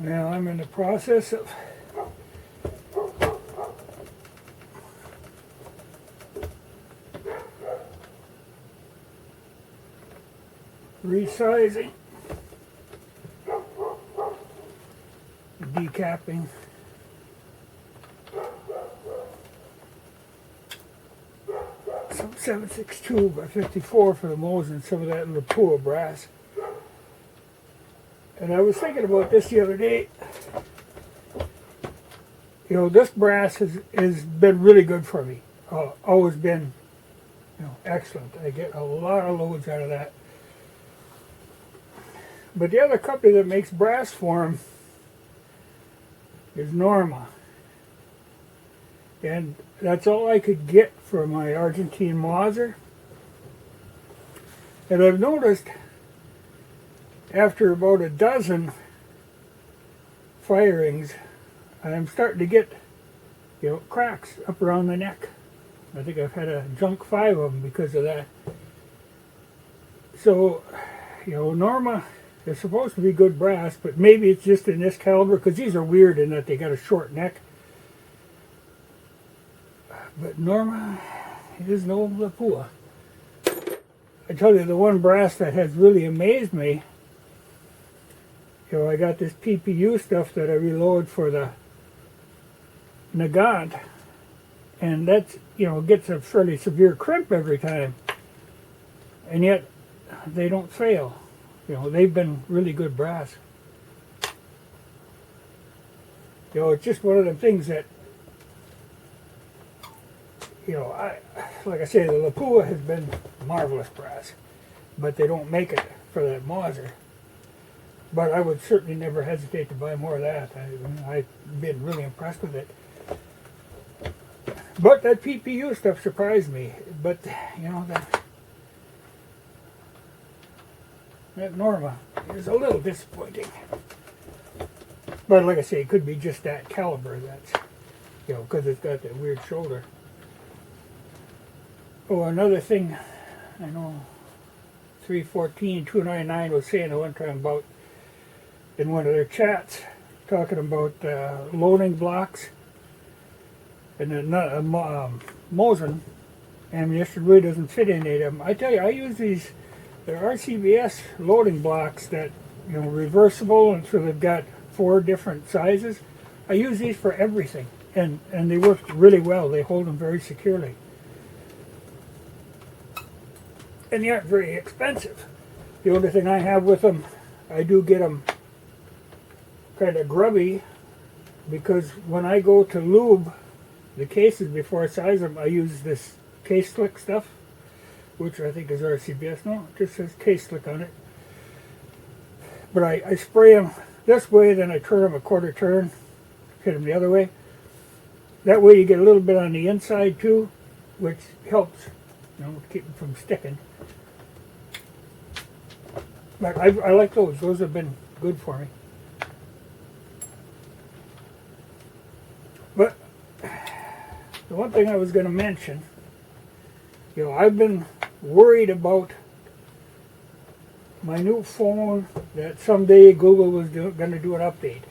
Now I'm in the process of resizing, decapping some 762 by 54 for the Mosin and some of that Lapua brass. And I was thinking about this the other day. You know, this brass has been really good for me. Always been, excellent. I get a lot of loads out of that. But the other company that makes brass for them is Norma. And that's all I could get for my Argentine Mauser. And I've noticed after about a dozen firings, I'm starting to get, cracks up around the neck. I think I've had a junk 5 of them because of that. So, Norma is supposed to be good brass, but maybe it's just in this caliber, because these are weird in that they got a short neck. But Norma is no Lapua. I tell you, the one brass that has really amazed me, I got this PPU stuff that I reload for the Nagant, and that's, gets a fairly severe crimp every time. And yet, they don't fail. They've been really good brass. It's just one of the things that, like I say, the Lapua has been marvelous brass, but they don't make it for that Mauser. But I would certainly never hesitate to buy more of that. I've been really impressed with it. But that PPU stuff surprised me. But, that Norma is a little disappointing. But like I say, it could be just that caliber that's, because it's got that weird shoulder. Oh, another thing, I know 314-299 was saying at one time about, in one of their chats, talking about loading blocks and the Mosin ammunition really doesn't fit any of them. I tell you, I use these, they're RCBS loading blocks that, reversible, and so they've got 4 different sizes. I use these for everything, and they work really well. They hold them very securely. And they aren't very expensive. The only thing I have with them, I do get them kind of grubby, because when I go to lube the cases before I size them, I use this case slick stuff, which I think is RCBS. No, it just says case slick on it. But I spray them this way, then I turn them a quarter turn, hit them the other way. That way you get a little bit on the inside too, which helps, keep them from sticking. But I like those. Those have been good for me. But the one thing I was going to mention, I've been worried about my new phone, that someday Google was going to do an update.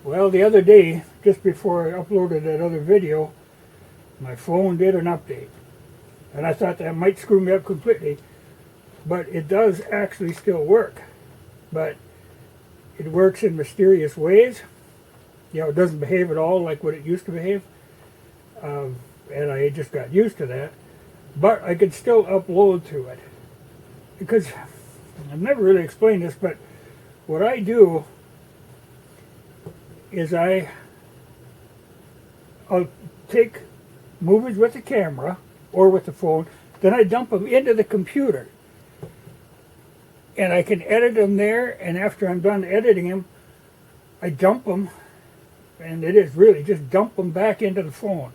Well, the other day, just before I uploaded that other video, my phone did an update. And I thought that might screw me up completely. But it does actually still work. But it works in mysterious ways. It doesn't behave at all like what it used to behave. And I just got used to that. But I could still upload to it. Because, I've never really explained this, but what I do is I'll take movies with the camera or with the phone, then I dump them into the computer. And I can edit them there, and after I'm done editing them, I dump them, and it is really just dump them back into the phone.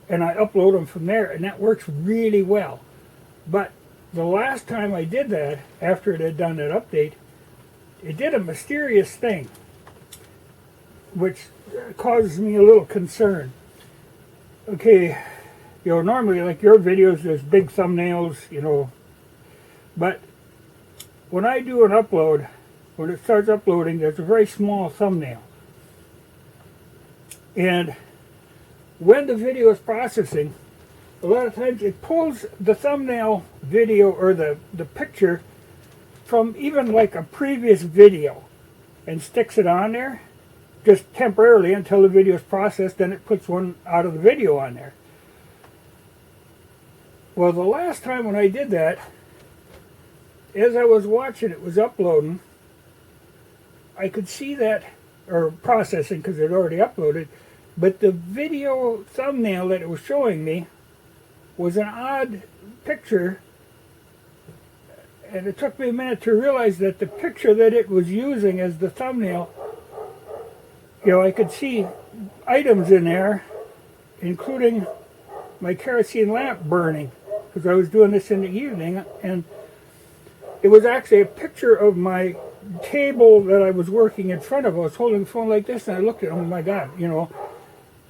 And I upload them from there, and that works really well. But the last time I did that, after it had done that update, it did a mysterious thing, which causes me a little concern. Okay, normally like your videos, there's big thumbnails, but when I do an upload, when it starts uploading, there's a very small thumbnail. And when the video is processing, a lot of times it pulls the thumbnail video or the picture from even like a previous video and sticks it on there just temporarily until the video is processed. Then it puts one out of the video on there. Well, the last time when I did that, as I was watching it was uploading, I could see that, or processing because it already uploaded, but the video thumbnail that it was showing me was an odd picture, and it took me a minute to realize that the picture that it was using as the thumbnail, I could see items in there, including my kerosene lamp burning, because I was doing this in the evening, and it was actually a picture of my table that I was working in front of. I was holding the phone like this, and I looked at it, oh my God,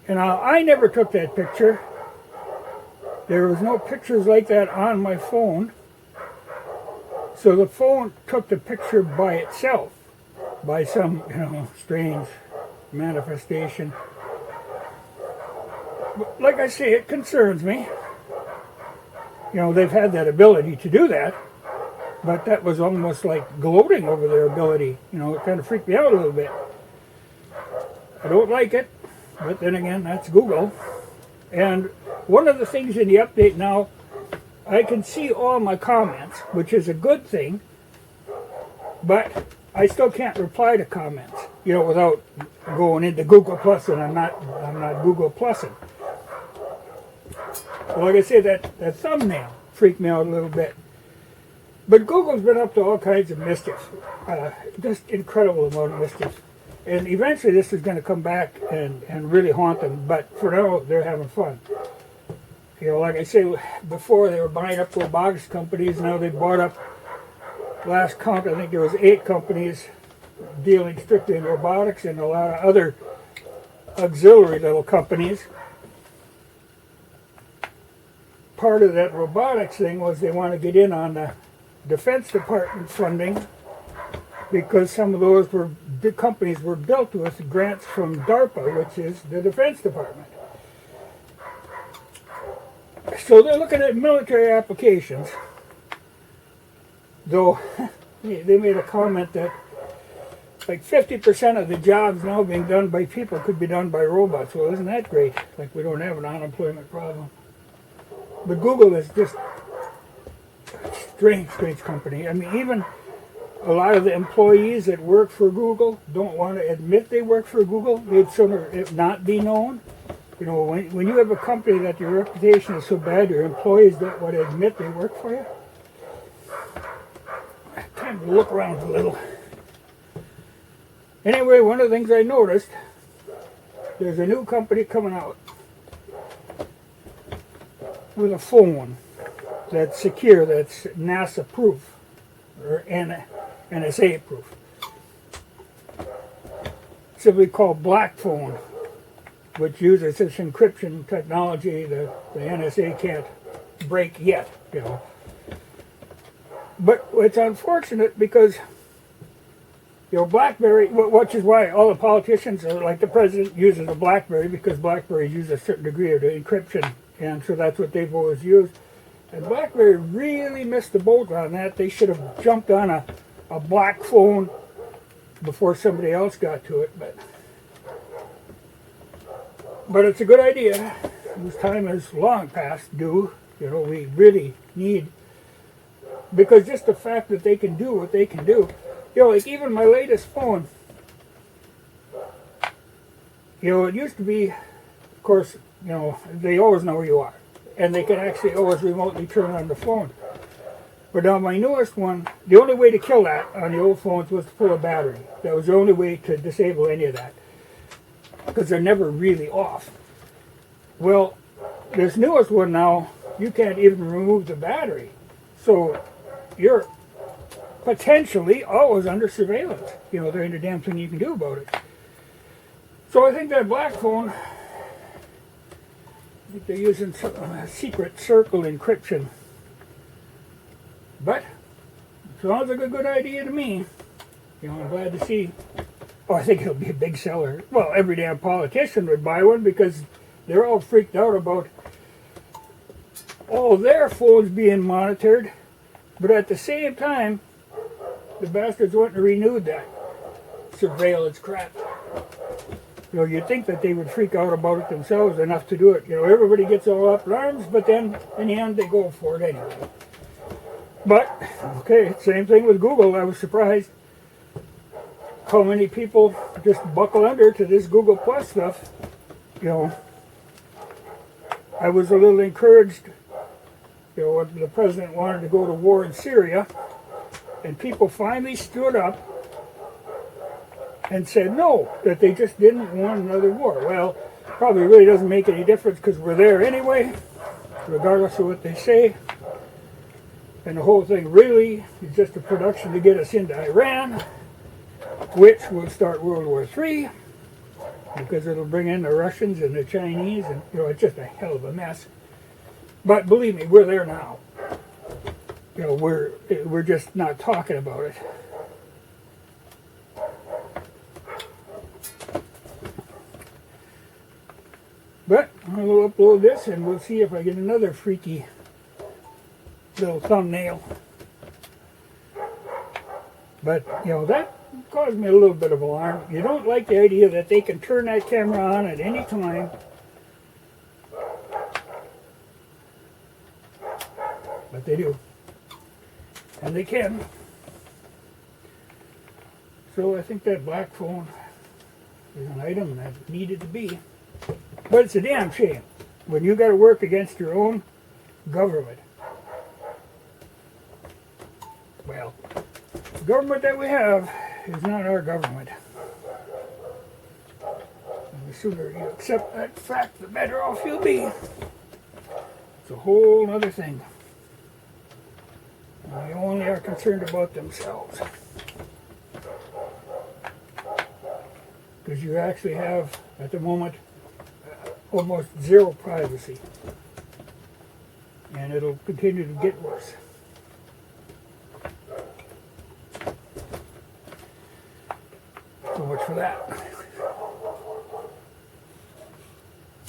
and I never took that picture. There was no pictures like that on my phone. So the phone took the picture by itself, by some, strange manifestation. But like I say, it concerns me. They've had that ability to do that, but that was almost like gloating over their ability. It kind of freaked me out a little bit. I don't like it, but then again, that's Google. And one of the things in the update now, I can see all my comments, which is a good thing, but I still can't reply to comments, without going into Google Plus, and I'm not Google Plusing. Well, like I say, that thumbnail freaked me out a little bit. But Google's been up to all kinds of mischief, just incredible amount of mischief. And eventually this is going to come back and really haunt them, but for now they're having fun. Like I say, before they were buying up robotics companies, now they bought up, last count, I think there was 8 companies dealing strictly in robotics and a lot of other auxiliary little companies. Part of that robotics thing was they want to get in on the Defense Department funding, because some of those companies were built with grants from DARPA, which is the Defense Department. So they're looking at military applications, though they made a comment that like 50% of the jobs now being done by people could be done by robots. Well, isn't that great? Like, we don't have an unemployment problem. But Google is just a strange company. I mean, even a lot of the employees that work for Google don't want to admit they work for Google. They'd sooner it not be known. When you have a company that your reputation is so bad, your employees don't want to admit they work for you. Time to look around a little. Anyway, one of the things I noticed, there's a new company coming out with a phone that's secure, that's NASA proof, or NSA proof. Simply called Blackphone, which uses this encryption technology that the NSA can't break yet, But it's unfortunate because, BlackBerry, which is why all the politicians, like the president, uses a BlackBerry, because BlackBerry uses a certain degree of the encryption, and so that's what they've always used. And BlackBerry really missed the boat on that. They should have jumped on a Blackphone before somebody else got to it, but it's a good idea. This time is long past due. We really need, because just the fact that they can do what they can do, like even my latest phone, it used to be, of course, they always know where you are, and they can actually always remotely turn on the phone. But now my newest one, the only way to kill that on the old phones was to pull a battery. That was the only way to disable any of that, because they're never really off. Well, this newest one now, you can't even remove the battery. So you're potentially always under surveillance. There ain't a damn thing you can do about it. So I think that Blackphone, they're using secret circle encryption. But it sounds like a good idea to me. You know, I'm glad to see. Oh, I think it'll be a big seller. Well, every damn politician would buy one because they're all freaked out about all their phones being monitored. But at the same time, the bastards wouldn't have renewed that surveillance crap. You know, you'd think that they would freak out about it themselves enough to do it. You know, everybody gets all up in arms, but then in the end they go for it anyway. But, okay, same thing with Google. I was surprised how many people just buckle under to this Google Plus stuff. You know, I was a little encouraged, you know, when the president wanted to go to war in Syria, and people finally stood up and said no, that they just didn't want another war. Well, probably really doesn't make any difference because we're there anyway, regardless of what they say. And the whole thing really is just a production to get us into Iran, which will start World War III, because it'll bring in the Russians and the Chinese, and you know, it's just a hell of a mess. But believe me, we're there now. You know, we're just not talking about it. But I'll upload this and we'll see if I get another freaky little thumbnail. But, you know, that caused me a little bit of alarm. You don't like the idea that they can turn that camera on at any time. But they do. And they can. So I think that Blackphone is an item that needed to be. But it's a damn shame when you got to work against your own government. Well, the government that we have is not our government. And the sooner you accept that fact, the better off you'll be. It's a whole other thing. And they only are concerned about themselves. Because you actually have, at the moment, almost zero privacy. And it'll continue to get worse. So much for that.